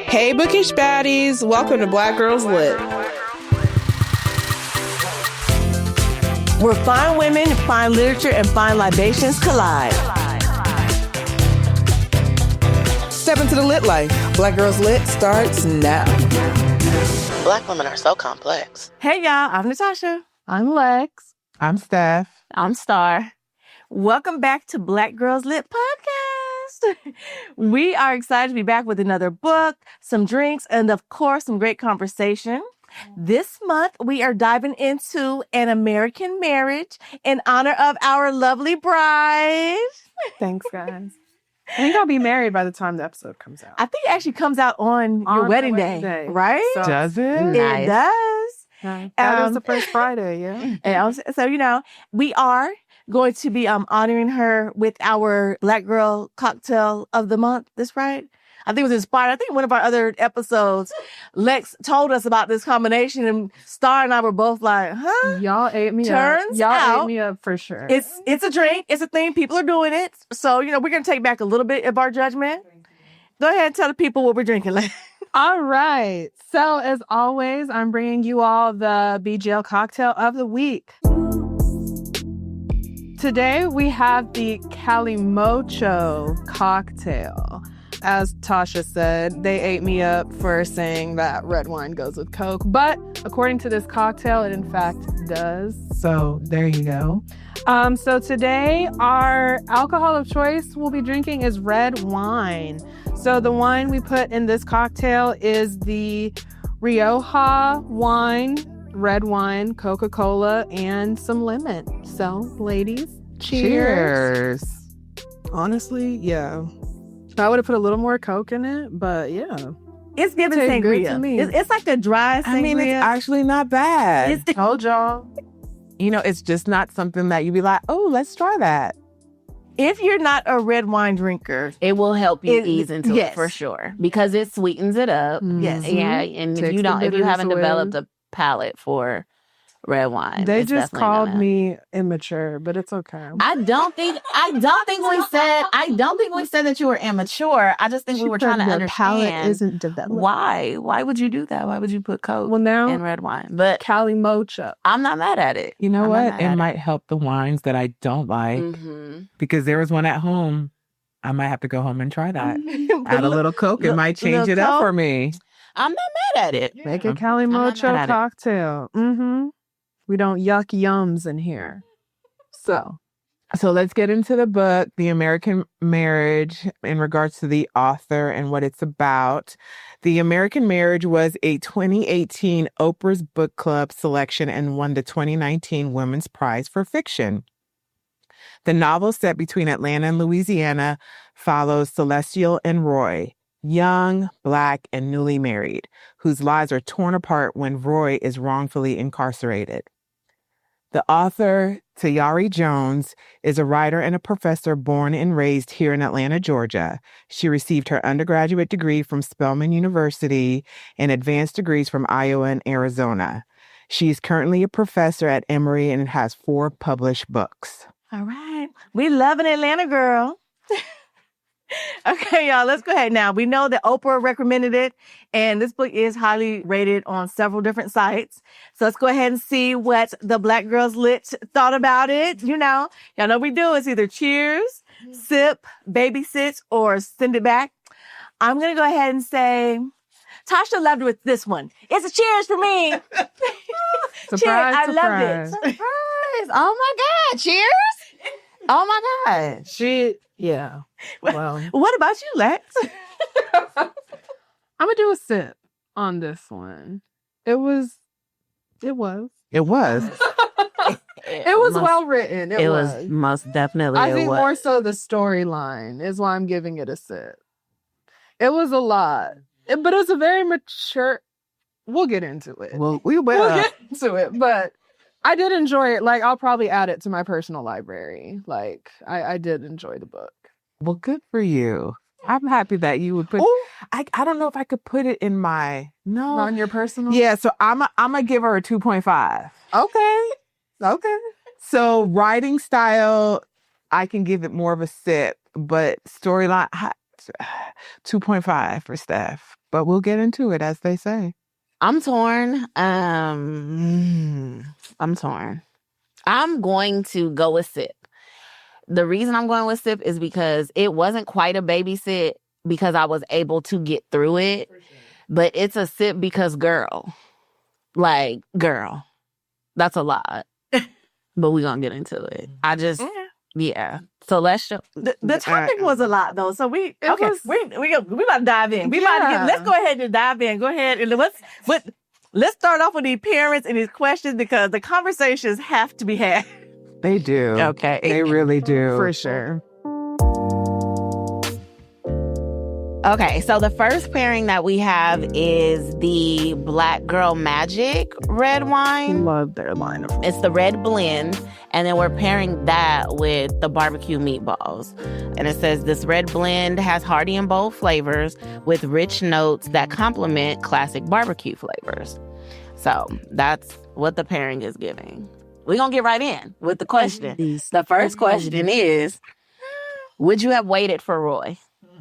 Hey, bookish baddies. Welcome to Black Girls Lit. Where fine women, fine literature, and fine libations collide. Step into the lit life. Black Girls Lit starts now. Black women are so complex. Hey, y'all. I'm Natasha. I'm Lex. I'm Steph. I'm Star. Welcome back to Black Girls Lit Podcast. We are excited to be back with another book, some drinks, and of course, some great conversation. This month, we are diving into An American Marriage in honor of our lovely bride. Thanks, guys. I think I'll be married by the time the episode comes out. I think it actually comes out on your wedding day, right? So, Does it? Nice. It does. That is the first Friday, yeah. And so, we are going to be honoring her with our Black Girl Cocktail of the Month. That's right. I think it was inspired. I think one of our other episodes, Lex told us about this combination, and Star and I were both like, huh? Y'all ate me Turns up. Y'all out ate me up for sure. It's a drink. It's a thing. People are doing it. So, we're going to take back a little bit of our judgment. Go ahead and tell the people what we're drinking. All right. So, as always, I'm bringing you all the BGL cocktail of the week. Today, we have the Kalimotxo cocktail. As Tasha said, they ate me up for saying that red wine goes with Coke. But according to this cocktail, it in fact does. So there you go. So today, our alcohol of choice we'll be drinking is red wine. So the wine we put in this cocktail is the Rioja wine, red wine, Coca-Cola, and some lemon. So, ladies, cheers. Honestly, yeah. I would have put a little more Coke in it, but yeah. It's giving Tastes good to sangria. me. It's like a dry sangria. I mean, it's actually not bad. Told y'all. It's just not something that you'd be like, oh, let's try that. If you're not a red wine drinker, It will help you ease into yes. it for sure because it sweetens it up. Yes. Yeah, and Takes if you the haven't bitters developed away. a palate for red wine, They it's just definitely called gonna- me immature, but it's okay. I don't think we said that you were immature. I just think we were trying to Your palate understand isn't developed. why. Why would you do that? Why would you put Coke Well, now, in red wine? But Kalimotxo. I'm not mad at it. You know I'm not what? mad It at might help the wines that I don't like because there was one at home. I might have to go home and try that. Add a little Coke. It might change it up for me. I'm not mad at it. Make a I'm not Kalimotxo mad at it. cocktail. We don't yuck yums in here. So, So let's get into the book, The American Marriage, in regards to the author and what it's about. The American Marriage was a 2018 Oprah's Book Club selection and won the 2019 Women's Prize for Fiction. The novel, set between Atlanta and Louisiana, follows Celestial and Roy, young, Black, and newly married, whose lives are torn apart when Roy is wrongfully incarcerated. The author, Tayari Jones, is a writer and a professor born and raised here in Atlanta, Georgia. She received her undergraduate degree from Spelman University and advanced degrees from Iowa and Arizona. She is currently a professor at Emory and has 4 published books. All right. We love an Atlanta girl. Okay, y'all, let's go ahead now. We know that Oprah recommended it, and this book is highly rated on several different sites. So let's go ahead and see what the Black Girls Lit thought about it. Y'all know we do. It's either cheers, sip, babysit, or send it back. I'm going to go ahead and say, Tasha loved it with this one. It's a cheers for me. surprise, Cheers. I loved surprise. it. Surprise. Oh my God. Cheers. Oh my God. Yeah. Well, What about you, Lex? I'm going to do a sip on this one. It was. It was. It was well written. It was most definitely. I think more so the storyline is why I'm giving it a sip. It was a lot, but it was a very mature. We'll get into it. Well, we We'll will. get into it, but I did enjoy it. Like, I'll probably add it to my personal library. Like, I did enjoy the book. Well, good for you. I'm happy that you would put. I don't know if I could put it in my On your personal. Yeah, so I'm gonna give her a 2.5. Okay. So writing style, I can give it more of a sip, but storyline, 2.5 for Steph. But we'll get into it, as they say. I'm torn. I'm torn. I'm going to go with sip. The reason I'm going with sip is because it wasn't quite a babysit because I was able to get through it. Sure. But it's a sip because girl. Like, girl. That's a lot. But we're going to get into it. Yeah. So let's show. The topic was a lot, though. So we about to dive in. Let's go ahead and dive in. Go ahead and let's start off with the parents and these questions because the conversations have to be had. They do. Okay. They really do. For sure. Okay, so the first pairing that we have is the Black Girl Magic red wine. Love their line of It's the red blend, and then we're pairing that with the barbecue meatballs. And it says this red blend has hearty and bold flavors with rich notes that complement classic barbecue flavors. So that's what the pairing is giving. We're going to get right in with the question. The first question is, would you have waited for Roy?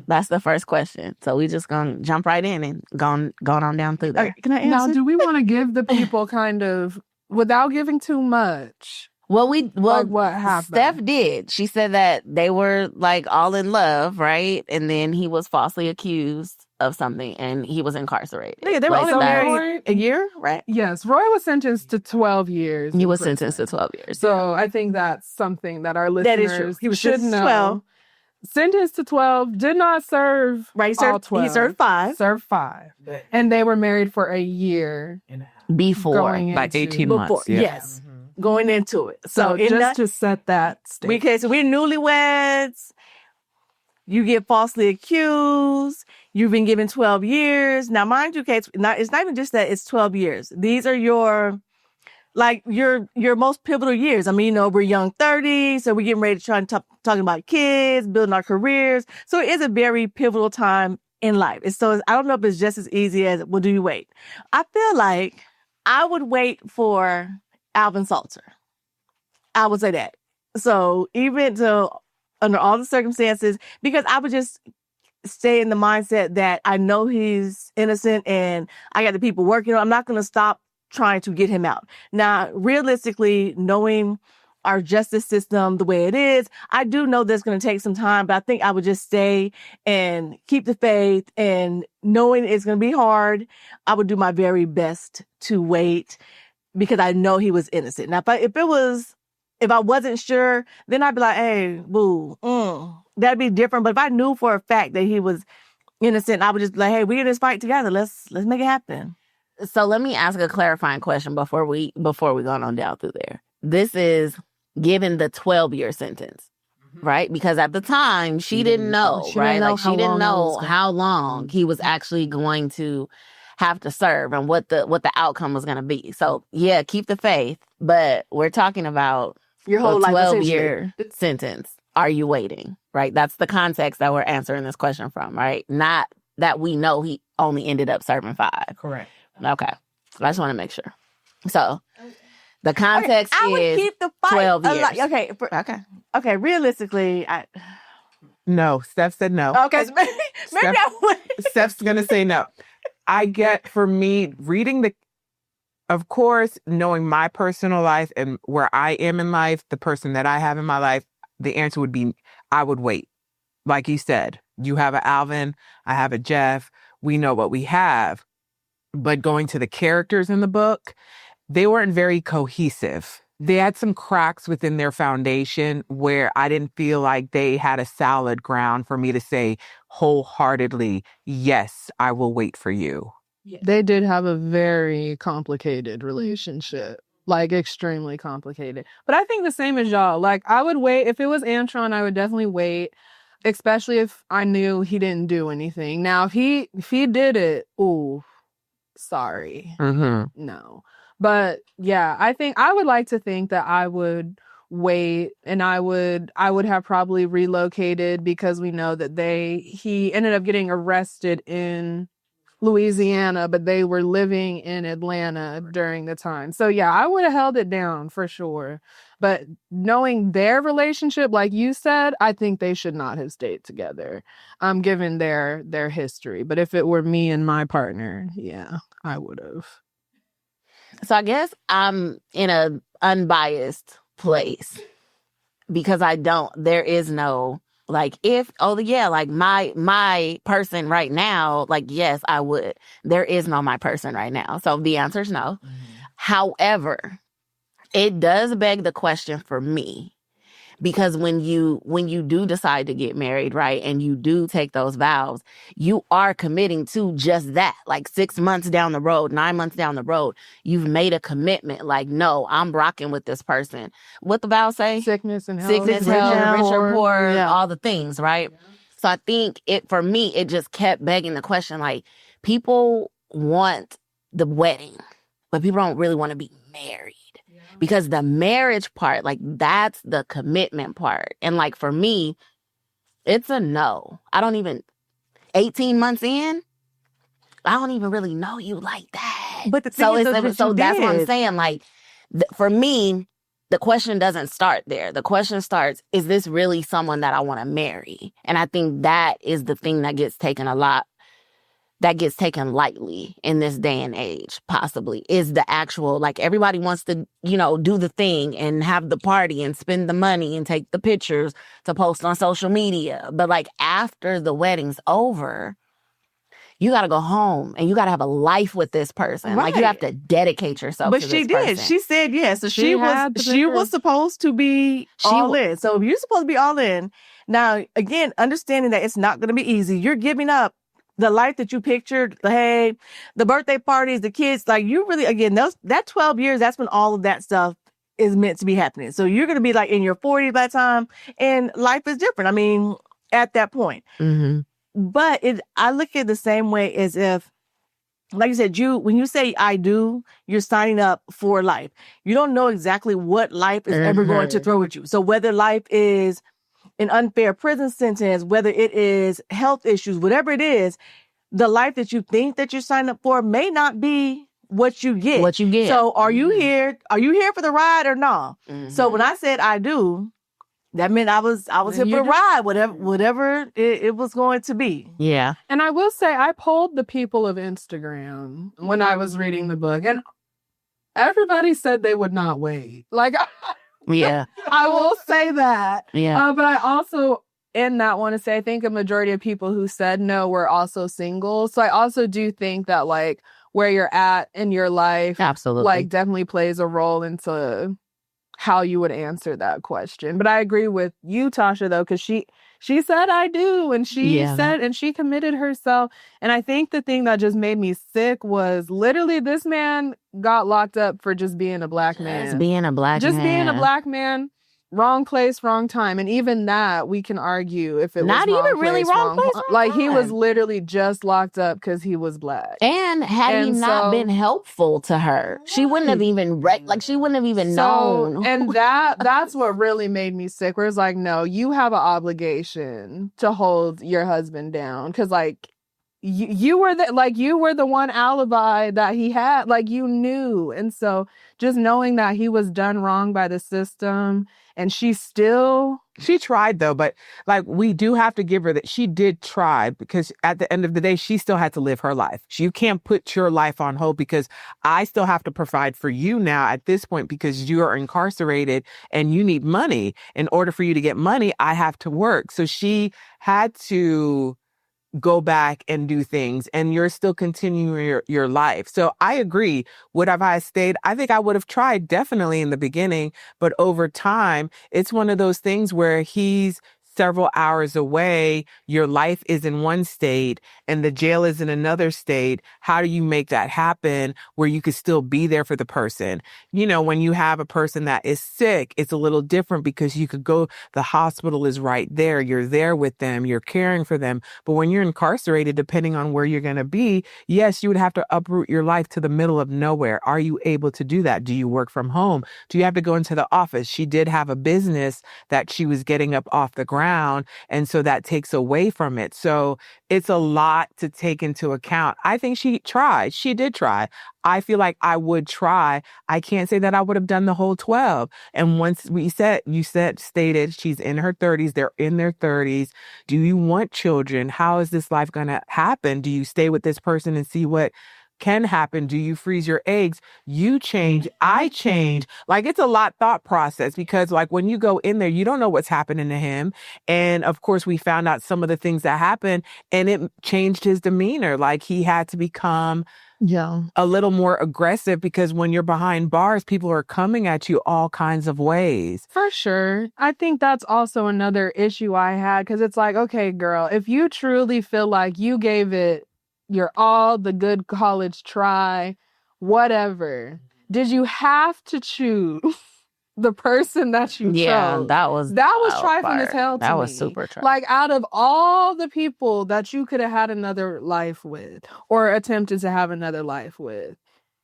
That's the first question. So we just gonna jump right in and gone on down through there. Okay, can I answer? Now, do we want to give the people kind of, without giving too much? Well, like what happened? Steph did. She said that they were like all in love, right? And then he was falsely accused of something and he was incarcerated. Yeah, they were like only married a year, right? Yes, Roy was sentenced to 12 years. He was sentenced to 12 years. So I think that's something that our listeners should know. 12. Sentenced to 12, did not serve all 12. He served 5. Served 5. And they were married for a year. Before. Like 18 months. Yeah. Yes. Going into it. So just to set that stage. So we're newlyweds. You get falsely accused. You've been given 12 years. Now, mind you, Kate, it's not even just that it's 12 years. These are your most pivotal years. I mean, we're young 30, so we're getting ready to try and talking about kids, building our careers. So it is a very pivotal time in life. I don't know if it's just as easy as, well, do you wait? I feel like I would wait for Alvin Salter. I would say that. So even under all the circumstances, because I would just stay in the mindset that I know he's innocent and I got the people working on. I'm not going to stop trying to get him out. Now, realistically, knowing our justice system the way it is, I do know that's going to take some time, but I think I would just stay and keep the faith, and knowing it's going to be hard, I would do my very best to wait because I know he was innocent. Now, if I wasn't sure, then I'd be like, hey, boo, that'd be different. But if I knew for a fact that he was innocent, I would just be like, hey, we're in this fight together. Let's make it happen. So let me ask a clarifying question before we go on down through there. This is given the 12-year sentence, right? Because at the time, she didn't know, right? She didn't know how long he was actually going to have to serve and what the outcome was going to be. So yeah, keep the faith, but we're talking about your whole life, 12-year sentence. Are you waiting? Right? That's the context that we're answering this question from, right? Not that we know he only ended up serving 5. Correct. Okay. I just want to make sure. So the context I would is keep the fight 12 years. Okay. Okay. Realistically, No, Steph said no. Okay. Maybe I would. Steph's going to say no. I get, for me, of course, knowing my personal life and where I am in life, the person that I have in my life, the answer would be, I would wait. Like you said, you have a Alvin, I have a Jeff. We know what we have. But going to the characters in the book, they weren't very cohesive. They had some cracks within their foundation where I didn't feel like they had a solid ground for me to say wholeheartedly, yes, I will wait for you. They did have a very complicated relationship, like extremely complicated. But I think the same as y'all. Like, I would wait. If it was Antron, I would definitely wait, especially if I knew he didn't do anything. Now, if he did it, ooh, sorry. Mm-hmm. No. But yeah, I think I would like to think that I would wait, and I would have probably relocated because we know that he ended up getting arrested in Louisiana, but they were living in Atlanta during the time. So yeah, I would have held it down for sure. But knowing their relationship, like you said, I think they should not have stayed together, given their history. But if it were me and my partner, yeah, I would have. So I guess I'm in a unbiased place because there is no, like, if, oh yeah, like my person right now, like, yes, I would. There is no my person right now. So the answer is no. Mm-hmm. However, it does beg the question for me, because when you do decide to get married, right, and you do take those vows, you are committing to just that. Like 6 months down the road, 9 months down the road, you've made a commitment. Like, no, I'm rocking with this person. What the vows say? Sickness and health. Sickness, health, rich or poor, yeah. all the things, right? Yeah. So I think for me, it just kept begging the question, like, people want the wedding, but people don't really want to be married. Because the marriage part, like, that's the commitment part. And like, for me, it's a no. 18 months in, I don't even really know you like that. But the thing so that's what I'm saying. Like, for me, the question doesn't start there. The question starts, is this really someone that I want to marry? And I think that is the thing that gets taken lightly in this day and age, possibly, is the actual, like, everybody wants to, do the thing and have the party and spend the money and take the pictures to post on social media. But like, after the wedding's over, you got to go home and you got to have a life with this person. Right. Like, you have to dedicate yourself to this person. But she did. She said yes. So she was supposed to be all in. So if you're supposed to be all in, now, again, understanding that it's not going to be easy, you're giving up the life that you pictured, the birthday parties, the kids, like, you really, again, that 12 years, that's when all of that stuff is meant to be happening. So you're going to be like in your 40s by the time, and life is different. I mean, at that point. Mm-hmm. But I look at it the same way as if, like you said, when you say I do, you're signing up for life. You don't know exactly what life is ever going to throw at you. So whether life is an unfair prison sentence, whether it is health issues, whatever it is, the life that you think that you're signing up for may not be what you get. So are you here? Are you here for the ride or not? Mm-hmm. So when I said I do, that meant I was here for a ride, whatever it was going to be. Yeah. And I will say, I polled the people of Instagram when I was reading the book, and everybody said they would not wait. Like, yeah, I will say that. Yeah. But I also, in that, want to say, I think a majority of people who said no were also single. So I also do think that, like, where you're at in your life, absolutely, like, definitely plays a role into how you would answer that question. But I agree with you, Tasha, though, because she said I do, and she said, and she committed herself. And I think the thing that just made me sick was literally this man got locked up for just being a black man. Just being a black man. Wrong place, wrong time. And even that, we can argue if it was not even really wrong place, wrong like time. He was literally just locked up because he was black. And had he not been helpful to her, she wouldn't have even she wouldn't have even known. And that's what really made me sick. Where it's like, no, you have an obligation to hold your husband down, because like you were the one alibi that he had. Like, you knew. And so just knowing that he was done wrong by the system, and she tried, though, but like, we do have to give her that she did try, because at the end of the day, she still had to live her life. You can't put your life on hold, because I still have to provide for you now at this point, because you are incarcerated and you need money. In order for you to get money, I have to work. So she had to go back and do things, and you're still continuing your life. So I agree. Would have I stayed? I think I would have tried, definitely in the beginning, but over time, it's one of those things where he's several hours away, your life is in one state and the jail is in another state. How do you make that happen where you could still be there for the person? You know, when you have a person that is sick, it's a little different, because you could go, the hospital is right there. You're there with them. You're caring for them. But when you're incarcerated, depending on where you're going to be, yes, you would have to uproot your life to the middle of nowhere. Are you able to do that? Do you work from home? Do you have to go into the office? She did have a business that she was getting up off the ground. around. And so that takes away from it. So it's a lot to take into account. I think she tried. She did try. I feel like I would try. I can't say that I would have done the whole 12. And once stated she's in her 30s, they're in their 30s. Do you want children? How is this life going to happen? Do you stay with this person and see what can happen? Do you freeze your eggs? You change, I change. Like, it's a lot thought process, because like when you go in there, you don't know what's happening to him. And of course we found out some of the things that happened, and it changed his demeanor. Like, he had to become a little more aggressive, because when you're behind bars, people are coming at you all kinds of ways. For sure. I think that's also another issue I had, because it's like, okay, girl, if you truly feel like you gave it your all, the good college try, whatever, did you have to choose the person that you chose? That was trifling as hell to me. That was super trifling. Like, out of all the people that you could have had another life with, or attempted to have another life with,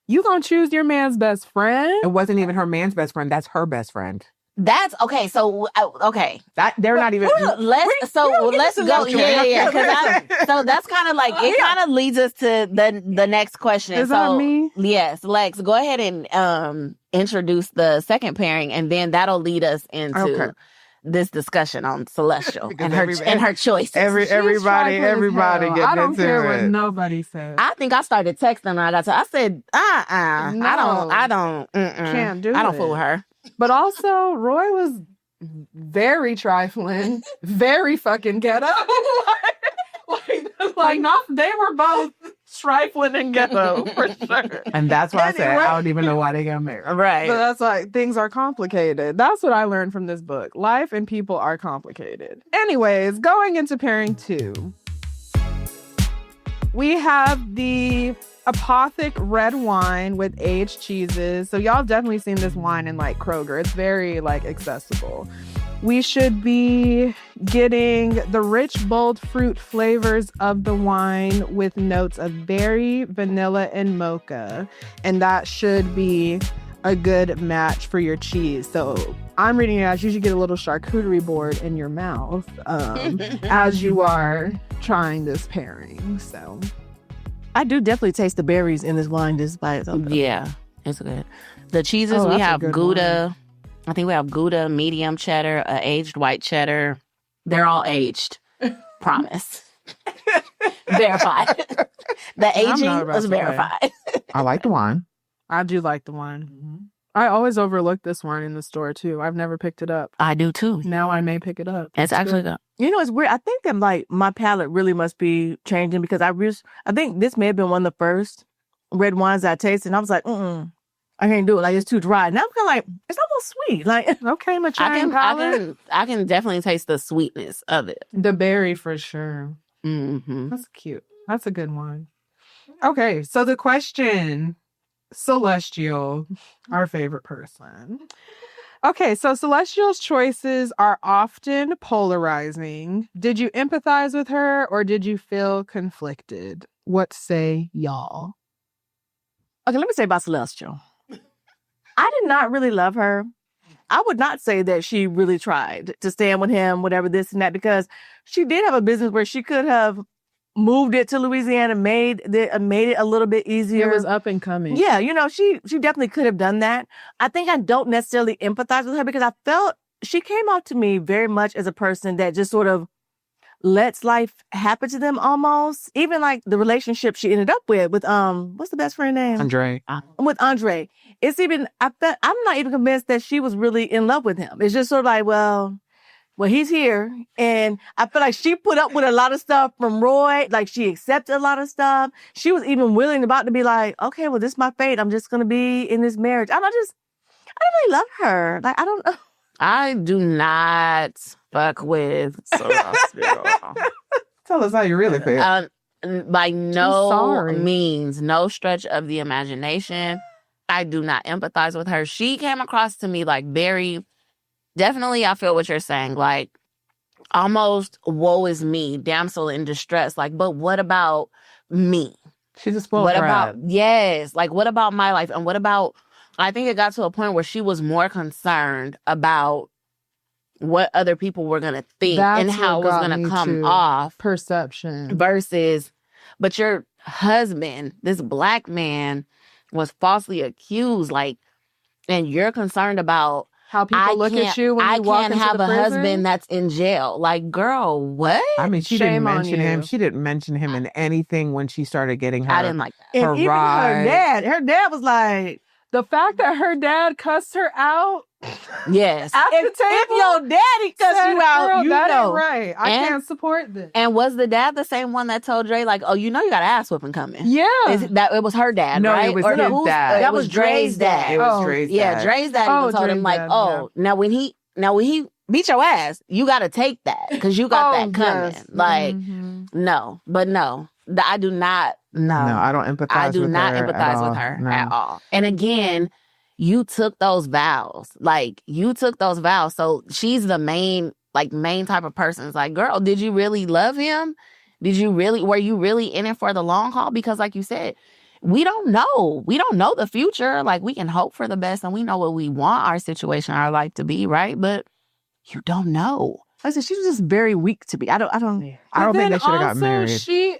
you gonna choose your man's best friend? It wasn't even her man's best friend. That's her best friend. That's okay. So okay, They're not even. Let's go. Yeah. So that's kind of like it. Kind of leads us to the next question. Is that me? Yes, Lex. Go ahead and introduce the second pairing, and then that'll lead us into this discussion on Celestial and her choices. Everybody. I don't care what nobody says. I think I started texting when I got to. I said, No. I don't. Can't do I don't it. fool with her. But also, Roy was very trifling, very fucking ghetto. They were both trifling and ghetto, for sure. And that's why I said I don't even know why they got married. Right. But that's like, things are complicated. That's what I learned from this book. Life and people are complicated. Anyways, going into pairing 2. We have the Apothic red wine with aged cheeses. So y'all have definitely seen this wine in like Kroger. It's very like accessible. We should be getting the rich, bold fruit flavors of the wine with notes of berry, vanilla, and mocha. And that should be a good match for your cheese. So I'm reading it as you should get a little charcuterie board in your mouth as you are trying this pairing. So I do definitely taste the berries in this wine just by itself. Yeah, it's good. The cheeses, we have Gouda. I think we have Gouda, medium cheddar, aged white cheddar. They're all aged. Promise. Verified. The aging was verified. I like the wine. I do like the wine. Mm-hmm. I always overlook this wine in the store too. I've never picked it up. I do too. Now I may pick it up. It's actually good. You know, it's weird. I think that like my palate really must be changing, because I think this may have been one of the first red wines I tasted, and I was like, I can't do it. Like, it's too dry. Now I'm kind of like, it's almost sweet. Like, okay, maturing palate. I can definitely taste the sweetness of it. The berry for sure. Mm-hmm. That's cute. That's a good one. Okay, so the question, Celestial, our favorite person. Okay, so Celestial's choices are often polarizing. Did you empathize with her, or did you feel conflicted? What say y'all? okay, let me say about Celestial. I did not really love her. I would not say that she really tried to stand with him, whatever, this and that, because she did have a business where she could have moved it to Louisiana, made it a little bit easier. It was up and coming. Yeah, you know, she definitely could have done that. I think I don't necessarily empathize with her, because I felt she came off to me very much as a person that just sort of lets life happen to them almost. Even like the relationship she ended up with what's the best friend name? Andre. With Andre. It's even, I'm not even convinced that she was really in love with him. It's just sort of like, well, he's here. And I feel like she put up with a lot of stuff from Roy. Like, she accepted a lot of stuff. She was even willing about to be like, okay, well, this is my fate. I'm just going to be in this marriage. I didn't really love her. Like, I don't know. I do not fuck with Celestial. Tell us how you really feel. By no means, no stretch of the imagination. I do not empathize with her. She came across to me like very, definitely I feel what you're saying. Like, almost woe is me, damsel in distress. Like, but what about me? She's a spoiled brat. Yes. Like, what about my life? And what about, I think it got to a point where she was more concerned about what other people were going to think That's and how it what was got going me to come too. off Perception. versus, but your husband, this Black man, was falsely accused, like, and you're concerned about How people look at you when I you walk can't into have the a prison? husband that's in jail. Like, girl, what? I mean, she didn't Shame on mention him. you. She didn't mention him in anything when she started getting her. I didn't like that. And her even ride. her dad was like, The fact that her dad cussed her out Yes. at the if table. your daddy cuss said, you out, "Girl, you that know. ain't right. I And- can't support this." And was the dad the same one that told Dre, like, oh, you know you got an ass whooping coming? Yeah. It was her dad, No, right? it was Or his whose- dad. That was Dre's dad. It was Oh, Dre's Yeah, dad. Dre's dad Oh, even told him, Dre's like, dad, oh, now when he beat your ass, you got to take that because you got that coming. yes. Like, Mhm. no, I do not. No, I don't empathize. I do with not her empathize at with all. her No. at all. And again, you took those vows. Like, you took those vows. So she's the main type of person. It's like, girl, did you really love him? Were you really in it for the long haul? Because like you said, we don't know. We don't know the future. Like, we can hope for the best and we know what we want our situation, our life to be, right? But you don't know. I said, she was just very weak to me. I don't. I don't think But they then should have got also married.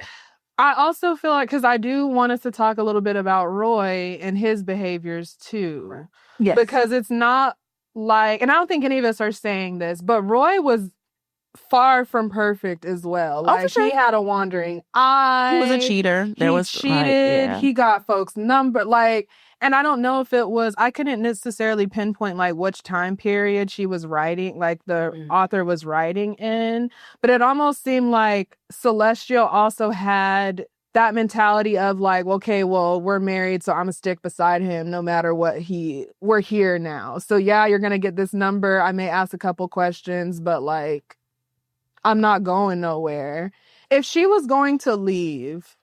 I also feel like, because I do want us to talk a little bit about Roy and his behaviors too. Yes. Because it's not like, and I don't think any of us are saying this, but Roy was far from perfect as well. Oh, for Like, sure. he had a wandering eye. He was a cheater. He cheated. He got folks' number. Like, and I don't know if it was, I couldn't necessarily pinpoint like which time period she was writing, like the author was writing in, but it almost seemed like Celestial also had that mentality of like, okay, well, we're married, so I'm gonna stick beside him no matter what. We're here now. So yeah, you're gonna get this number. I may ask a couple questions, but like, I'm not going nowhere. If she was going to leave,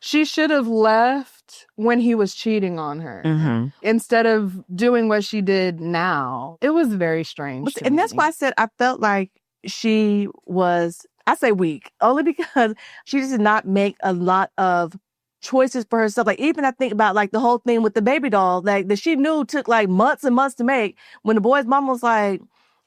she should have left when he was cheating on her instead of doing what she did now. It was very strange. And that's why I said I felt like she was, I say weak, only because she just did not make a lot of choices for herself. Like, even I think about like the whole thing with the baby doll, like that she knew took like months and months to make, when the boy's mom was like,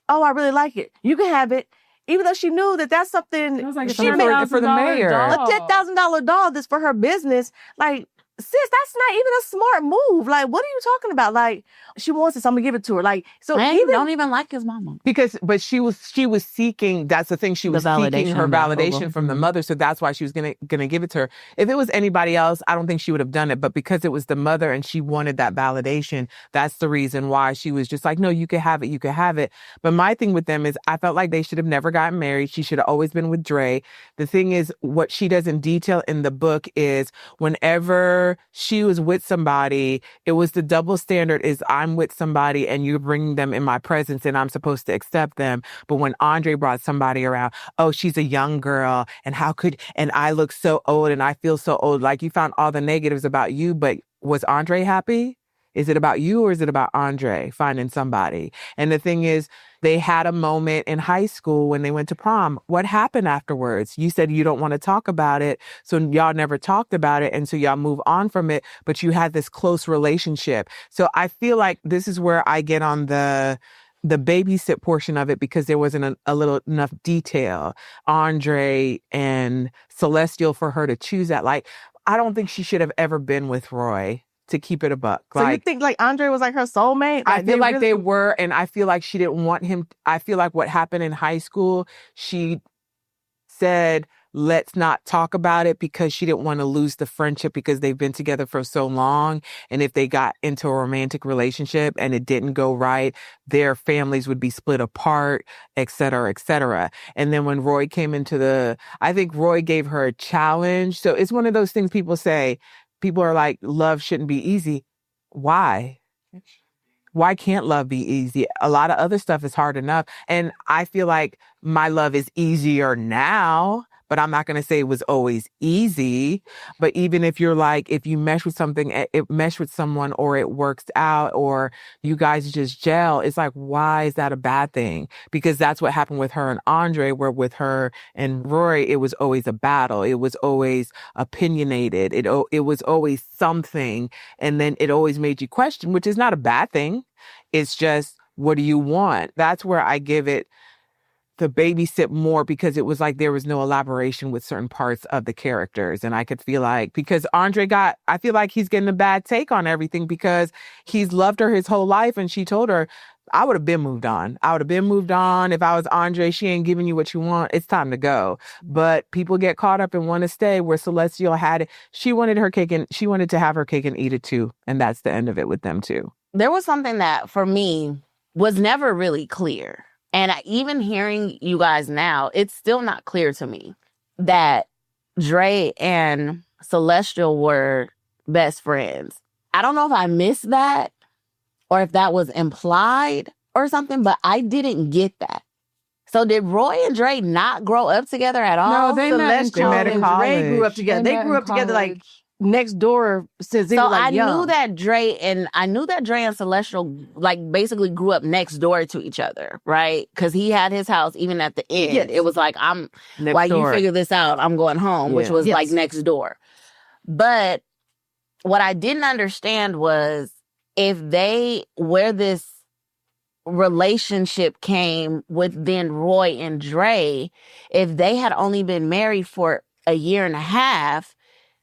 oh, I really like it. You can have it. Even though she knew that that's something It was like a she made for the mayor. a $10,000 doll that's for her business. Like, sis, that's not even a smart move. Like, what are you talking about? Like, she wants it, so I'm gonna give it to her. Like, so And even don't even like his mama. But she was seeking, that's the thing, she was seeking her validation from the mother, so that's why she was gonna give it to her. If it was anybody else, I don't think she would have done it, but because it was the mother and she wanted that validation, that's the reason why she was just like, no, you can have it. But my thing with them is I felt like they should have never gotten married. She should have always been with Dre. The thing is, what she does in detail in the book is whenever she was with somebody, it was the double standard is I'm with somebody and you're bringing them in my presence and I'm supposed to accept them. But when Andre brought somebody around, oh, she's a young girl and and I look so old and I feel so old. Like, you found all the negatives about you, but was Andre happy? Is it about you or is it about Andre finding somebody? And the thing is, they had a moment in high school when they went to prom. What happened afterwards? You said you don't want to talk about it, so y'all never talked about it, and so y'all move on from it, but you had this close relationship. So I feel like this is where I get on the babysit portion of it, because there wasn't a little enough detail. Andre and Celestial for her to choose that. Like, I don't think she should have ever been with Roy, to keep it a buck. So you think like Andre was like her soulmate? I feel like they were, and I feel like she didn't want him. I feel like what happened in high school, she said, let's not talk about it, because she didn't want to lose the friendship, because they've been together for so long. And if they got into a romantic relationship and it didn't go right, their families would be split apart, et cetera, et cetera. And then when Roy came into I think Roy gave her a challenge. So it's one of those things people say, people are like, love shouldn't be easy. Why? Why can't love be easy? A lot of other stuff is hard enough. And I feel like my love is easier now, but I'm not going to say it was always easy. But even if you're like, if you mesh with someone or it works out or you guys just gel, it's like, why is that a bad thing? Because that's what happened with her and Andre, where with her and Roy, it was always a battle. It was always opinionated. It was always something. And then it always made you question, which is not a bad thing. It's just, what do you want? That's where I give it to babysit more because it was like there was no elaboration with certain parts of the characters. And I could feel like, because I feel like he's getting a bad take on everything because he's loved her his whole life. And she told her, I would have been moved on. I would have been moved on. If I was Andre, she ain't giving you what you want. It's time to go. But people get caught up and want to stay where Celestial had it. She wanted to have her cake and eat it too. And that's the end of it with them too. There was something that for me was never really clear. And even hearing you guys now, it's still not clear to me that Dre and Celestial were best friends. I don't know if I missed that or if that was implied or something, but I didn't get that. So did Roy and Dre not grow up together at all? No, they met Celestial at and Dre college. grew up together. They grew up together like next door since they So were like I young. knew that Dre and Celestial like basically grew up next door to each other, right? Because he had his house even at the end. Yes. It was like, Next while door. you figure this out, I'm going home, which Yeah. was Yes. like next door. But what I didn't understand was where this relationship came with then Roy and Dre, if they had only been married for a year and a half,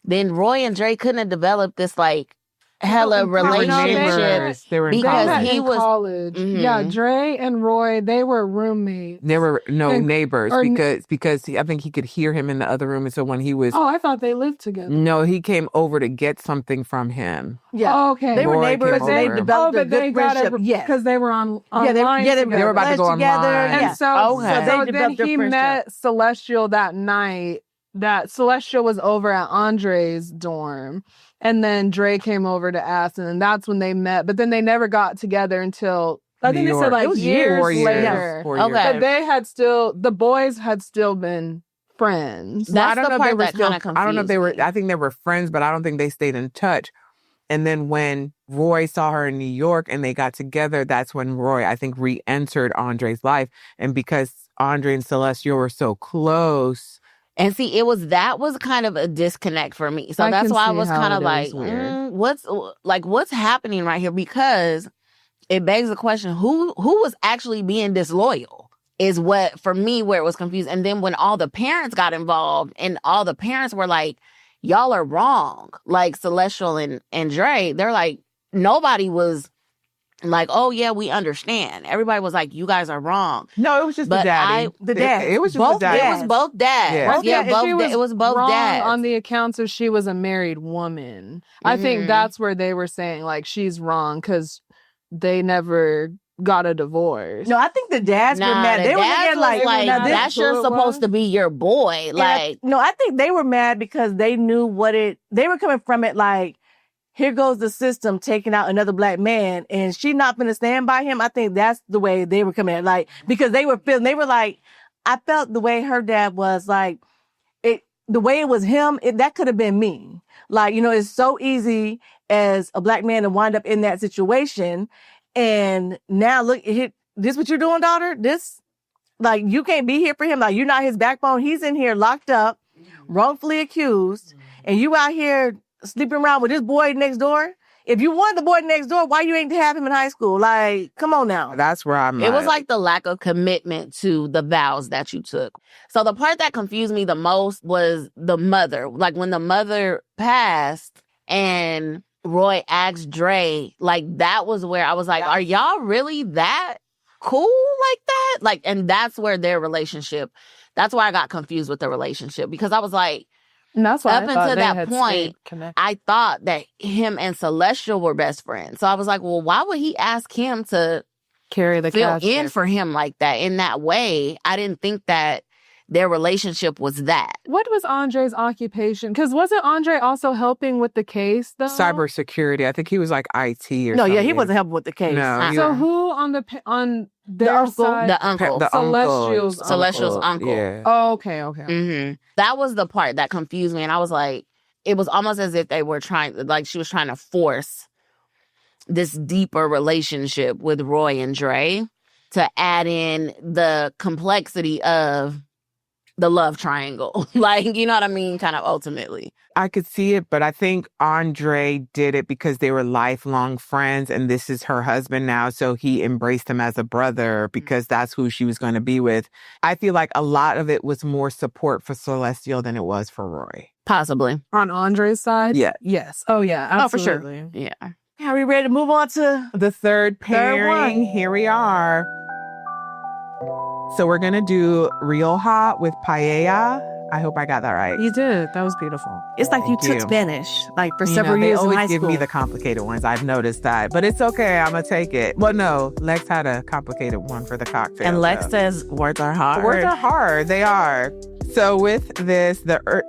then Roy and Dre couldn't have developed this like hella relationship. They were in They Because met college. he in was- college. Mhm. Yeah, Dre and Roy, they were roommates. They were And- neighbors or- because I think he could hear him in the other room. And so when he was, Oh, I thought they lived together. no, he came over to get something from him. Yeah. Oh, okay. They were Roy neighbors came and they over. developed a good friendship. Yes. because they were on Yeah, they online together. were about to go pledged together. online. And Yeah. so, Okay. so They then developed a he friendship. met Celestial that night. That Celestial was over at Andre's dorm. And then Dre came over to ask, and then that's when they met. But then they never got together until, I think New they said York. like It was years 4 years. later. 4 Okay. years. But the boys had still been friends. That's I don't the know if part they were that still- kinda I don't know if they were. confused me. I think they were friends, but I don't think they stayed in touch. And then when Roy saw her in New York and they got together, that's when Roy, I think, re-entered Andre's life. And because Andre and Celestial were so close, And see, that was kind of a disconnect for me. So I that's can why I see was how kind it of like, is weird. what's happening right here? Because it begs the question, who was actually being disloyal is what, for me, where it was confused. And then when all the parents got involved and all the parents were like, y'all are wrong. Like Celestial and Dre, they're like, nobody was like, oh yeah, we understand. Everybody was like, you guys are wrong. no, it was just But the daddy. the dad. It was just Both the daddy. It dads. was both dads. Yeah. Okay, Yeah, and both she was it was both wrong dads. on the accounts of she was a married woman. I Mhm. think that's where they were saying like she's wrong because they never got a divorce. No, I think the dads were mad. the They were dads looking was like, now this- that's you're who it supposed was? to be your boy. And Like, no, I think they were mad because they knew they were coming from it like, here goes the system taking out another black man and she not gonna stand by him. I think that's the way they were coming at, like, because they were like, I felt the way her dad was like, the way it was him, that could have been me. Like, it's so easy as a black man to wind up in that situation. And now look, this what you're doing, daughter? This, like, you can't be here for him. Like, you're not his backbone. He's in here locked up, wrongfully accused, and you out here sleeping around with this boy next door. If you want the boy next door, why you ain't have him in high school? Like, come on now. That's where I'm it was at. like the lack of commitment to the vows that you took. So the part that confused me the most was the mother. Like when the mother passed and Roy asked Dre, like that was where I was like, are y'all really that cool like that? Like, and that's where their relationship, that's why I got confused with the relationship because I was like, And that's why Up I thought until they that had point, stayed connected. I thought that him and Celestial were best friends. So I was like, well, why would he ask him to Carry the fill cash in check. for him like that in that way? I didn't think that their relationship was that. What was Andre's occupation? Because wasn't Andre also helping with the case though? cybersecurity. I think he was like IT or No, something. yeah, he wasn't helping with the case. No, he So was- who on their uncle, side? The uncle. the Celestial's uncle. Celestial's uncle. Yeah. Oh, okay. hmm That was the part that confused me. And I was like, it was almost as if they were she was trying to force this deeper relationship with Roy and Dre to add in the complexity of the love triangle. Like, you know what I mean? Kind of ultimately. I could see it, but I think Andre did it because they were lifelong friends and this is her husband now. So he embraced him as a brother because that's who she was going to be with. I feel like a lot of it was more support for Celestial than it was for Roy. Possibly. On Andre's side? Yeah. Yes. Oh, yeah. Oh, for sure. Absolutely. Yeah. Are we ready to move on to The third pairing, one. here we are. So we're going to do Rioja with Paella. I hope I got that right. You did. That was beautiful. It's like you Thank took you. Spanish, like for You several know, years they in always high give school. me the complicated ones. I've noticed that. But it's okay. I'm going to take it. Well, no. Lex had a complicated one for the cocktail. And Lex so. says words are hard. Words are hard. They are. So with this,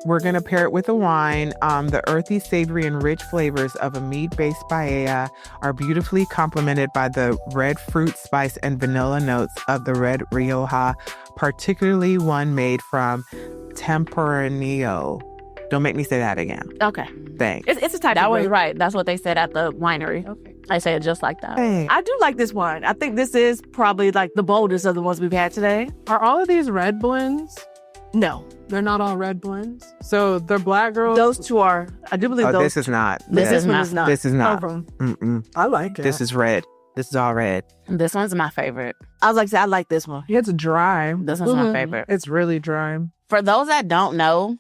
we're going to pair it with a wine. The earthy, savory, and rich flavors of a meat-based paella are beautifully complemented by the red fruit, spice, and vanilla notes of the red Rioja, particularly one made from Tempranillo. Don't make me say that again. Okay. Thanks. It's a type That of was grape. right. That's what they said at the winery. Okay. I say it just like that. Hey. I do like this wine. I think this is probably like the boldest of the ones we've had today. Are all of these red blends? No, They're not all red blends. So the black girls. those two are. I do believe Oh, those. this is not. This This is one not- is not. This is not. Okay. Mm-mm. I like it. This is red. This is all red. This one's my favorite. I was like, I like this one. It's dry. This one's my Mhm. favorite. It's really dry. For those that don't know,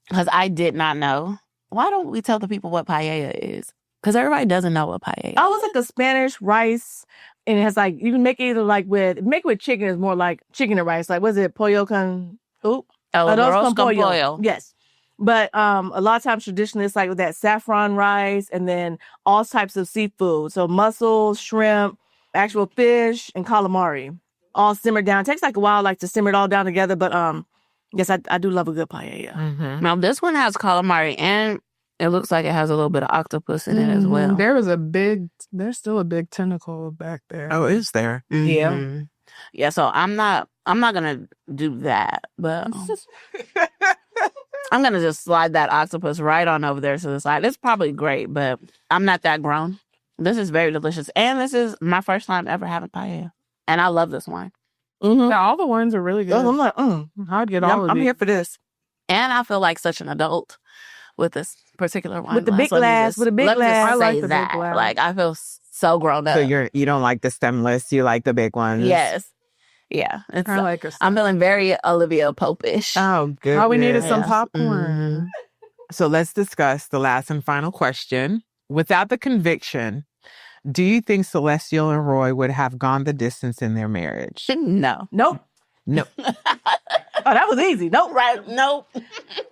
because I did not know, why don't we tell the people what paella is? Because everybody doesn't know what paella is. Oh, it's like a Spanish rice, and it has like you can make it either like with chicken is more like chicken and rice. Like was it pollo con? Oop. Arroz con pollo. Yes. But a lot of times traditionally it's like with that saffron rice and then all types of seafood. So mussels, shrimp, actual fish, and calamari. All simmered down. It takes like a while like to simmer it all down together, but yes, I do love a good paella. Mm-hmm. Now, this one has calamari, and it looks like it has a little bit of octopus in it as well. There's still a big tentacle back there. Oh, is there? Yeah. Mhm. Yeah, so I'm not gonna do that, but I'm gonna just slide that octopus right on over there to the side. It's probably great, but I'm not that grown. This is very delicious, and this is my first time ever having paella, and I love this wine. Mm-hmm. Yeah, all the ones are really good. I'm like, I'd get all of I'm these. here for this. And I feel like such an adult with this particular wine With the big Let me glass, just- with the big let me just glass. I like say the big that. glass. Like I feel so grown up. So you don't like the stemless, you like the big ones. Yes, yeah. It's, I like her. I'm feeling very Olivia Pope-ish. Oh, good. All we need is some Yeah. popcorn. So let's discuss the last and final question. Without the conviction, do you think Celestial and Roy would have gone the distance in their marriage? No, Nope. No. Oh, that was easy. Nope. right? Nope. Because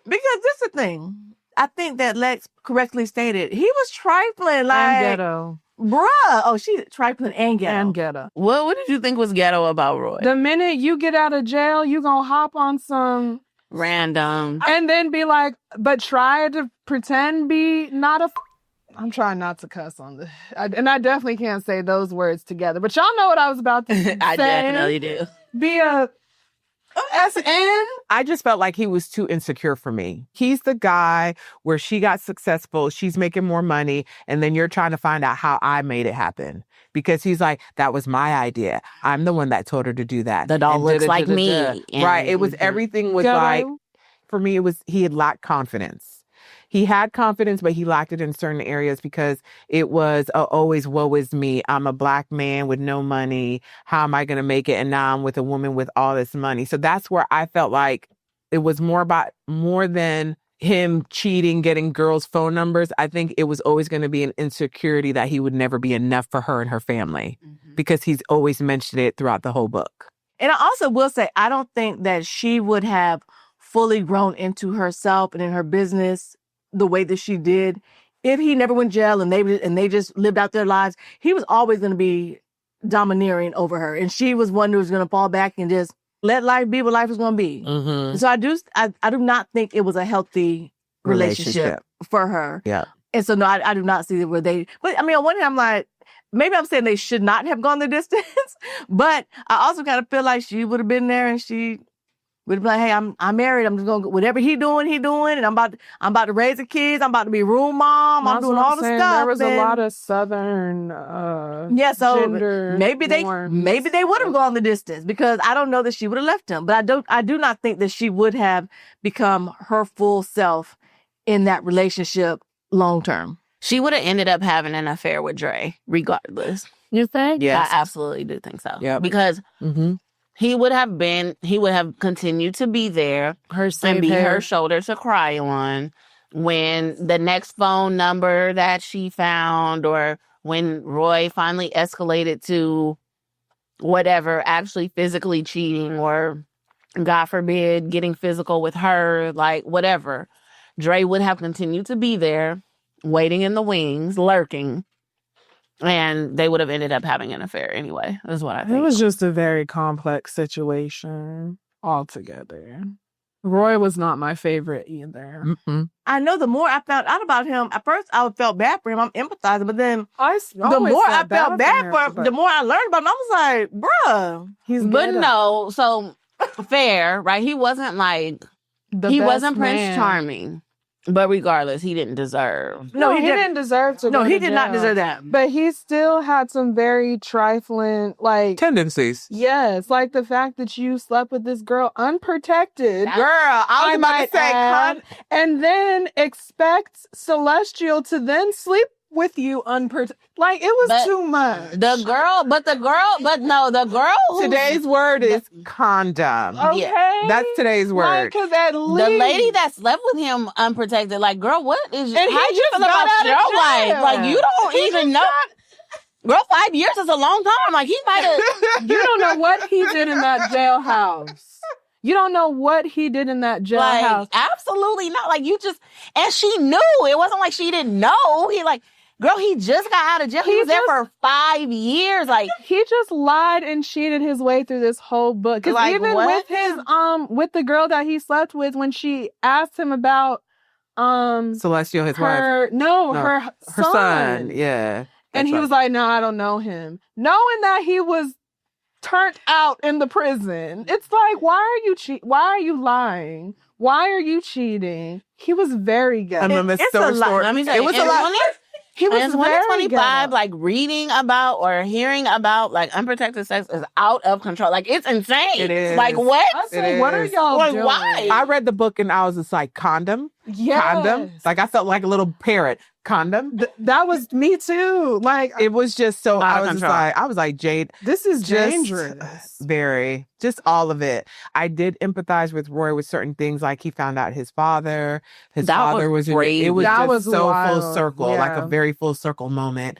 this is the thing. I think that Lex correctly stated he was trifling. Like, And ghetto. bruh. Oh, she trifling and ghetto. And ghetto. What did you think was ghetto about Roy? The minute you get out of jail, you gonna hop on some Random. and then be like, but try to pretend be not a. I'm trying not to cuss on this. And I definitely can't say those words together. But y'all know what I was about to say. I definitely do. Be a SN. I just felt like he was too insecure for me. He's the guy where she got successful, she's making more money, and then you're trying to find out how I made it happen. Because he's like, that was my idea. I'm the one that told her to do that. The doll And looks like me. da-da-da-da-da. Right. It was Mhm. everything was Ghetto. like, for me, it was he had lacked confidence. He had confidence, but he lacked it in certain areas because it was always, woe is me. I'm a Black man with no money. How am I going to make it? And now I'm with a woman with all this money. So that's where I felt like it was more than him cheating, getting girls' phone numbers. I think it was always going to be an insecurity that he would never be enough for her and her family because he's always mentioned it throughout the whole book. And I also will say, I don't think that she would have fully grown into herself and in her business the way that she did if he never went to jail and they just lived out their lives. He was always going to be domineering over her, and she was one who was going to fall back and just let life be what life is going to be. Mm-hmm. So I do not think it was a healthy relationship for her. Yeah. And so no, I do not see where they. But I mean, on one hand, I'm like, maybe I'm saying they should not have gone the distance, but I also kind of feel like she would have been there and she We'd be like, hey, I'm married. I'm just gonna whatever he doing, and I'm about to raise the kids. I'm about to be room mom. I'm That's doing what all the saying. stuff. There was a and- lot of Southern so gender maybe they norms. would have gone the distance because I don't know that she would have left him. But I do not think that she would have become her full self in that relationship long term. She would have ended up having an affair with Dre, regardless. You think? Yes. I absolutely do think so. Yep. Because Mm-hmm. he would have continued to be there and be her shoulder to cry on when the next phone number that she found, or when Roy finally escalated to whatever, actually physically cheating, or God forbid, getting physical with her, like whatever. Dre would have continued to be there, waiting in the wings, lurking. And they would have ended up having an affair anyway, is what I think. It was just a very complex situation altogether. Roy was not my favorite either. Mm-mm. I know the more I found out about him, at first I felt bad for him. I'm empathizing, but then the always more I felt felt bad for him, but the more I learned about him, I was like, bruh. he's But ghetto. no, so fair, right? He wasn't like, The he best wasn't Prince man. Charming. But regardless, he didn't deserve. No, he didn't deserve to No, go he to did not jail. deserve that. But he still had some very trifling, like, Tendencies. yes, like the fact that you slept with this girl unprotected. Girl, I was about might to say, add, and then expect Celestial to then sleep with you unprotected. Like, it was But too much. The girl who, today's word is condom. Okay. That's today's word. Because at least the lady that slept with him unprotected, like, girl, what is And he how you just feel got about out of your life? jail. Like, you don't He even just know. Girl, 5 years is a long time. Like, he might have. you don't know what he did in that jailhouse. You don't know what he did in that jailhouse. Like, absolutely not. Like, you just, and she knew. It wasn't like she didn't know. He like, girl, he just got out of jail. He was there for 5 years. Like, He just lied and cheated his way through this whole book. Because Like, even what? with his with the girl that he slept with, when she asked him about Celestial, his wife. her Her son. Yeah. And That's he right. was like, no, I don't know him. Knowing that he was turned out in the prison. It's like, why are you lying? Why are you cheating? He was very good. And then It's the a lot. story. let me tell It you, was a and lot. when He was And very 2025, ghetto. like, reading about or hearing about, like, unprotected sex is out of control. Like, it's insane. It is. Like, what? I said, It what are is. y'all Like, doing? why? I read the book and I was just like, condom? Yes. Condom? Like, I felt like a little parrot. Condom? That was me too. Like, It was just so, Out of control. I was like, Jade, this is just dangerous. very, just all of it. I did empathize with Roy with certain things, like he found out his father. His That father was was in it. crazy. It was That just was so full wild. circle, like Yeah. a very full circle moment.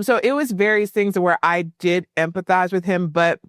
So it was various things where I did empathize with him, but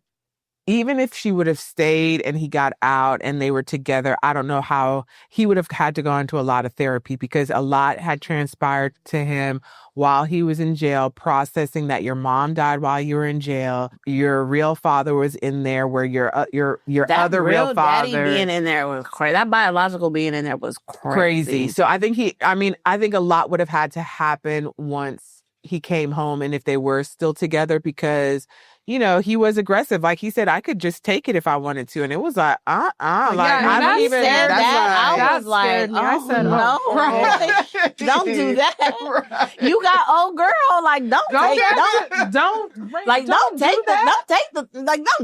even if she would have stayed and he got out and they were together, I don't know how he would have had to go into a lot of therapy, because a lot had transpired to him while he was in jail, processing that your mom died while you were in jail. Your real father was in there, where your That other real daddy father being in there was crazy. That biological being in there was crazy. So I think I think a lot would have had to happen once he came home and if they were still together, because he was aggressive. Like he said, I could just take it if I wanted to. And it was like, like, and I When don't he even, said that's that, like- I was That like, scared me. I oh, said, no. Right. Don't do that. Right. You got old girl. Like, don't take it. Don't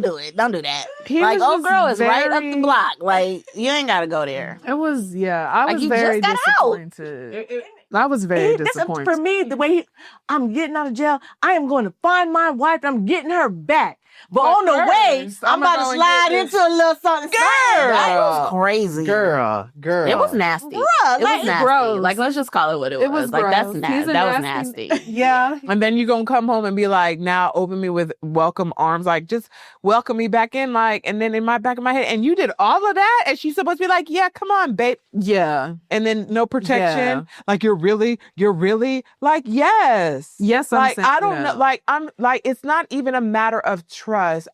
do it. Don't do that. He Like, was old just girl is right up the very- block. Like, you ain't got to go there. It was, I Like, was you very just got out. disappointed. I was very This is- disappointed. for me, the way I'm getting out of jail, I am going to find my wife and I'm getting her back. But on the way, first, I'm I'ma about go to and slide get into a little something. That was Girl. crazy. Girl. It was nasty. Bruh, It like, was nasty. gross. Like, let's just call it what it was. It was like, that's gross. He's a that was nasty- nasty. Yeah. And then you're going to come home and be like, now open me with welcome arms. Like, just welcome me back in. Like, and then in my back of my head, and you did all of that? And she's supposed to be like, yeah, come on, babe. Yeah. And then no protection. Yeah. Like, you're really like, yes. Yes, I'm Like, saying I don't no. know. Like, I'm like, it's not even a matter of trust.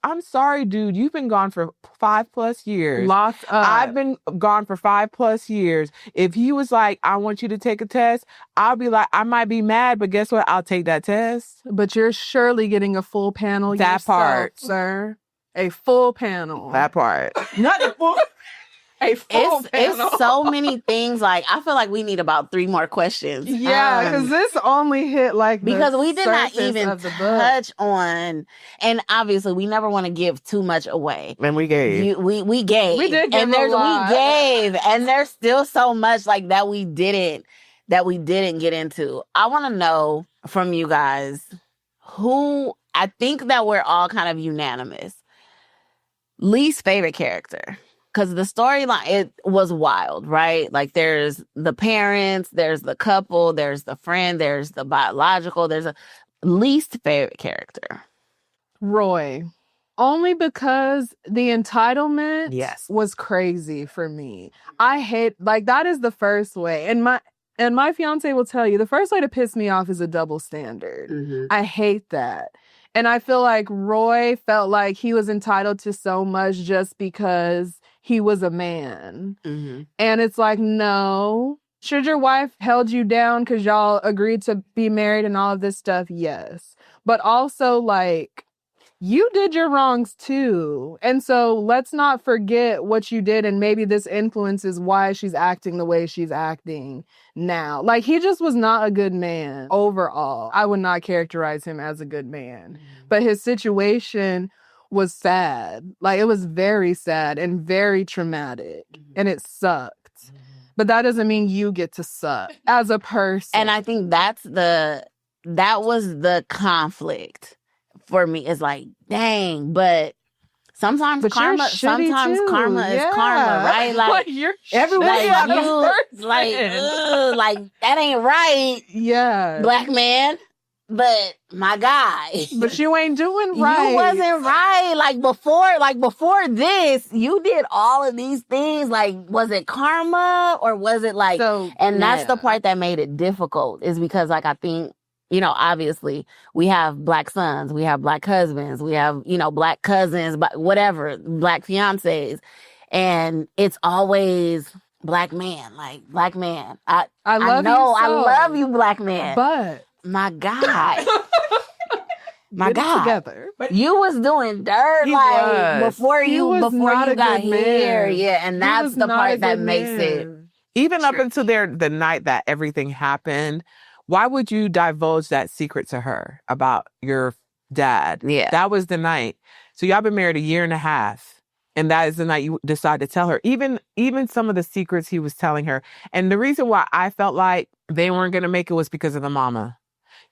I'm sorry, dude. You've been gone for 5+ years. Locked up. I've been gone for 5+ years. If he was like, I want you to take a test, I'll be like, I might be mad, but guess what? I'll take that test. But you're surely getting a full panel That yourself, part. sir. A full panel. That part. Not a full. A full panel. It's so many things. Like, I feel like we need about 3 more questions. Yeah, because this only hit like because the we did not surface even of the book. touch on, and obviously we never want to give too much away. And we gave. We gave. We did give and a lot. We gave, and there's still so much like that we didn't get into. I want to know from you guys who, I think that we're all kind of unanimous. Least favorite character. Because the storyline, it was wild, right? Like, there's the parents, there's the couple, there's the friend, there's the biological, there's a least favorite character. Roy. Only because the entitlement Yes. was crazy for me. I hate, like, that is the first way. And my fiance will tell you, the first way to piss me off is a double standard. Mm-hmm. I hate that. And I feel like Roy felt like he was entitled to so much just because he was a man. Mm-hmm. And it's like, no. Should your wife held you down because y'all agreed to be married and all of this stuff? Yes. But also, like, you did your wrongs too. And so let's not forget what you did. And maybe this influences why she's acting the way she's acting now. Like, he just was not a good man overall. I would not characterize him as a good man. But his situation was sad. Like, it was very sad and very traumatic. And it sucked. But that doesn't mean you get to suck as a person. And I think that was the conflict for me. It's like, dang, but sometimes But karma you're shitty too. karma is karma, right? Like, you're everyone like, got a you, like that ain't right, yeah. black man. But my guy, But you ain't doing right. you wasn't right. Like before this, you did all of these things. Like, was it karma or was it like? So, and that's the yeah. part that made it difficult, is because, like, I think, you know, obviously we have black sons, we have black husbands, we have, you know, black cousins, but whatever, black fiancés, and it's always black man, like, black man. I love know, you I so. love you, black man. But my guy. My get it God, together. you was doing dirt He like was. before He you was not a got good man. here, yeah, and He that's was the not a part that good makes man. it. Even up until the night that everything happened, why would you divulge that secret to her about your dad? Yeah. That was the night. So y'all been married 1.5 years. And that is the night you decide to tell her. Even some of the secrets he was telling her. And the reason why I felt like they weren't going to make it was because of the mama.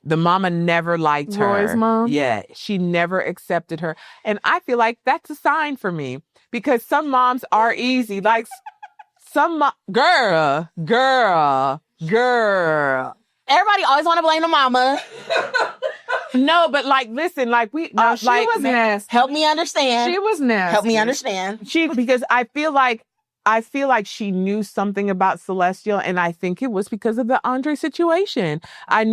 The mama never liked her. Roy's mom? Yeah, she never accepted her. And I feel like that's a sign for me, because some moms are easy. Like, girl. Everybody always want to blame the mama. No, but like, listen, like She like, was nasty. Help me understand. She was nasty. Help me understand. because I feel like she knew something about Celestial, and I think it was because of the Andre situation. I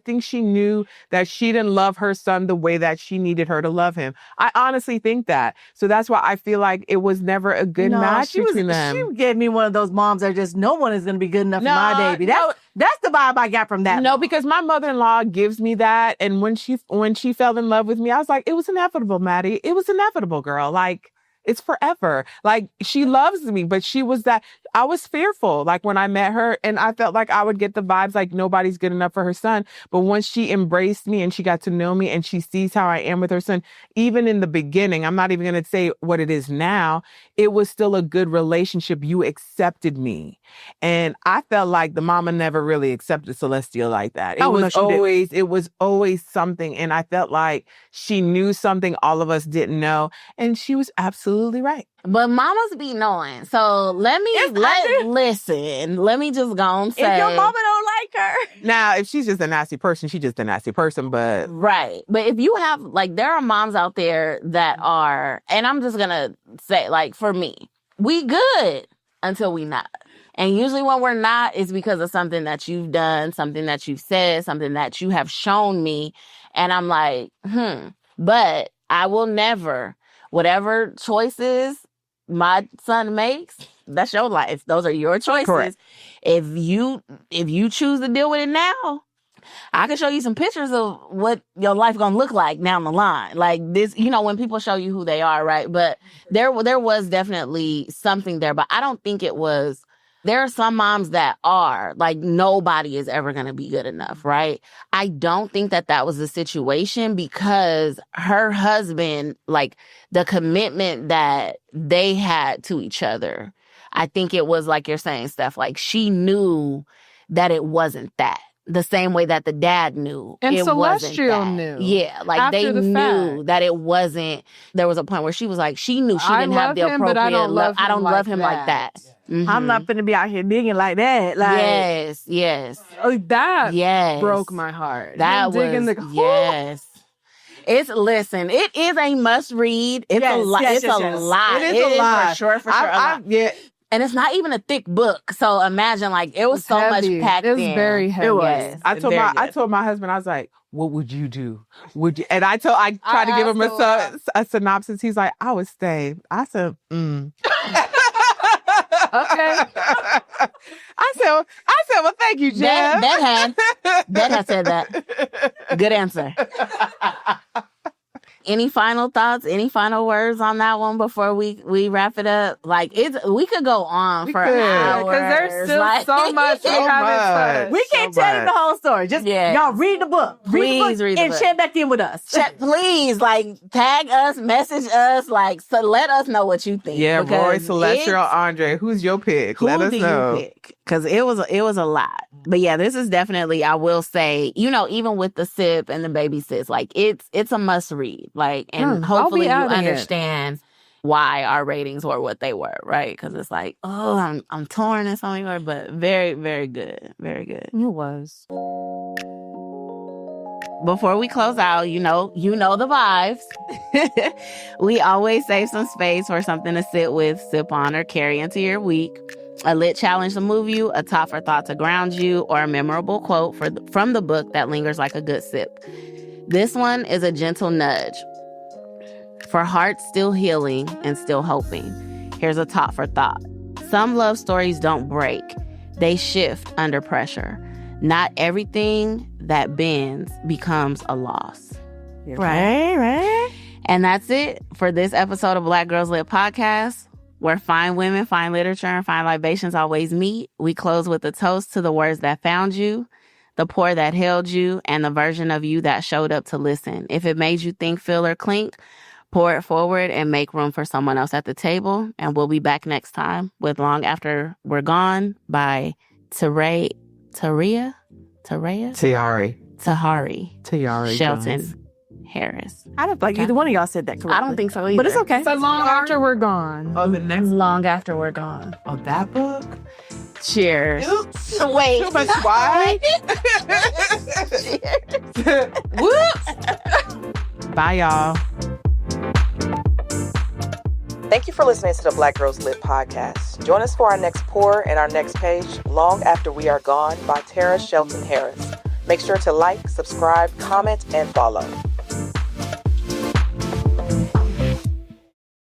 think she knew that she didn't love her son the way that she needed her to love him. I honestly think that. So that's why I feel like it was never a good match between them. She gave me one of those moms that just, no one is going to be good enough for my baby. That's the vibe I got from that. No, mom. because my mother-in-law gives me that. And when she fell in love with me, I was like, it was inevitable, Maddie. It was inevitable, girl. Like, it's forever. Like, she loves me, but she was that. I was fearful, like, when I met her, and I felt like I would get the vibes like nobody's good enough for her son. But once she embraced me and she got to know me and she sees how I am with her son, even in the beginning, I'm not even going to say what it is now, it was still a good relationship. You accepted me. And I felt like the mama never really accepted Celestial like that. It was always something. And I felt like she knew something all of us didn't know. And she was absolutely right. But mamas be knowing. So let me just go and say. If your mama don't like her. Now, if she's just a nasty person, she's just a nasty person, but... Right. But if you have, like, there are moms out there that are, and I'm just going to say, like, for me, we good until we not. And usually when we're not, it's because of something that you've done, something that you've said, something that you have shown me. And I'm like, But I will never, whatever choices my son makes, that's your life. Those are your choices. Correct. If you choose to deal with it now, I can show you some pictures of what your life gonna look like down the line. Like this, you know, when people show you who they are, right? But there was definitely something there, but I don't think it was. There are some moms that are like, nobody is ever going to be good enough, right? I don't think that was the situation, because her husband, like the commitment that they had to each other, I think it was like you're saying, Steph, like she knew that it wasn't that. The same way that the dad knew. And it Celestial wasn't that. knew. Yeah, like they knew that it wasn't. There was a point where she was like, she knew she didn't have the appropriate but I don't love him, I don't love him like that. Mm-hmm. I'm not finna be out here digging like that. Like, Yes. Oh, that broke my heart. That was, digging the yes. Listen, it is a must read. It's a lot. It's a lot. It is a lot. For sure. A lot. Yeah. And it's not even a thick book. So imagine, like, it was so heavy. much packed in. It was very heavy. It was. Yes. I told my husband, I was like, what would you do? Would you? And I tried to give him a synopsis. He's like, I would stay. I said, Okay. I said, well, thank you, Jeff. That had said that. Good answer. Any final thoughts? Any final words on that one before we wrap it up? Like, we could go on for hours. Because there's still so much we haven't touched. We can't tell you the whole story. Just y'all read the book. Please read the book. And check back in with us. Please, like, tag us, message us, like, so let us know what you think. Yeah, Roy, Celestial, Andre, who's your pick? Let us know. Because it was a lot. But yeah, this is definitely, I will say, you know, even with the sip and the baby sis, like it's a must read. Like, and hopefully you understand why our ratings were what they were, right? Because it's like, oh, I'm torn in so many ways, but very, very good. Very good. It was. Before we close out, you know the vibes. We always save some space for something to sit with, sip on, or carry into your week. A lit challenge to move you, a top for thought to ground you, or a memorable quote from the book that lingers like a good sip. This one is a gentle nudge. For hearts still healing and still hoping, here's a top for thought. Some love stories don't break. They shift under pressure. Not everything that bends becomes a loss. Right. And that's it for this episode of Black Girls Lit Podcast, where fine women, fine literature, and fine libations always meet. We close with a toast to the words that found you, the pour that held you, and the version of you that showed up to listen. If it made you think, feel, or clink, pour it forward and make room for someone else at the table. And we'll be back next time with Long After We're Gone by Tayari Shelton Jones. Harris. I don't think either one of y'all said that correctly. I don't think so either. But it's okay. So Long After We're Gone. Oh, the next Long After We're Gone. Oh, that book? Cheers. Oops. Wait. Too much wine? Whoops. Bye, y'all. Thank you for listening to the Black Girls Lit podcast. Join us for our next pour and our next page, Long After We Are Gone by Tayari Shelton Harris. Make sure to like, subscribe, comment, and follow.